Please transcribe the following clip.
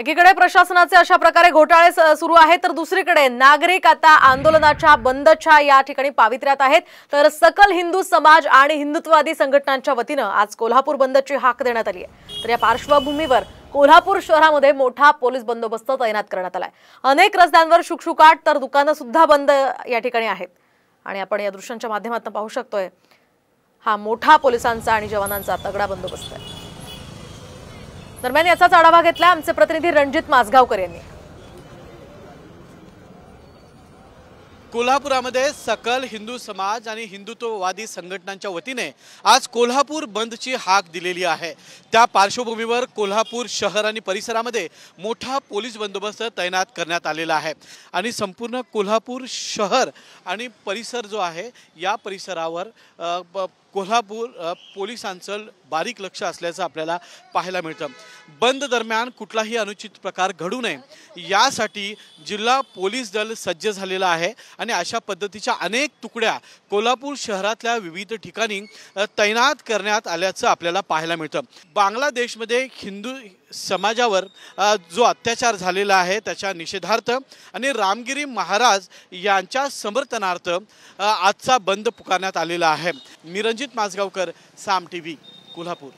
एकीकडे प्रशासनाचे अशा प्रकारे घोटाळे सुरू आहेत तर दुसरीकडे नागरिक आता आंदोलनाच्या बंदच्या या ठिकाणी पावित्र्यात आहेत। तर सकल हिंदू समाज आणि हिंदुत्ववादी संघटनांच्या वतीने आज कोल्हापूर बंदची हाक देण्यात आली आहे। तर या पार्श्वभूमीवर कोल्हापूर शहरामध्ये मोठा पोलीस बंदोबस्त तैनात करण्यात आलाय। अनेक रस्त्यांवर शुकशुकाट तर दुकानं सुद्धा बंद या ठिकाणी आहेत आणि आपण या दृश्यांच्या माध्यमातून पाहू शकतोय हा मोठा पोलिसांचा आणि जवानांचा तगडा बंदोबस्त आहे। दरम्यान याचाच आढावा घेतला आमचे प्रतिनिधी रणजित माजगावकर यांनी। कोल्हापुरामध्ये सकल हिंदू समाज आणि हिंदुत्ववादी संघटनांच्या वतीने आज कोल्हापूर बंदची हाक दिलेली आहे। त्या पार्श्वभूमीवर कोल्हापूर शहर आणि परिसरामध्ये मोठा पोलीस बंदोबस्त तैनात करण्यात आलेला आहे आणि संपूर्ण कोल्हापूर शहर आणि परिसर जो आहे या परिसरावर कोल्हापूर पोलिसांचं बारीक लक्ष असल्याचं आपल्याला पाहायला मिळतं। बंद दरम्यान कुठलाही अनुचित प्रकार घडू नये यासाठी जिल्हा पोलीस दल सज्ज झालेला आहे आणि अशा पद्धतीच्या अनेक तुकड्या कोल्हापूर शहरातल्या विविध ठिकाणी तैनात करण्यात आल्याचं आपल्याला पाहायला मिळतं। बांगलादेशमध्ये हिंदू समाजावर जो अत्याचार झालेला आहे त्याच्या निषेधार्थ आणि रामगिरी महाराज यांच्या समर्थनार्थ आजचा बंद पुकारण्यात आलेला आहे। मी रणजित माजगावकर, साम टीव्ही, कोल्हापूर।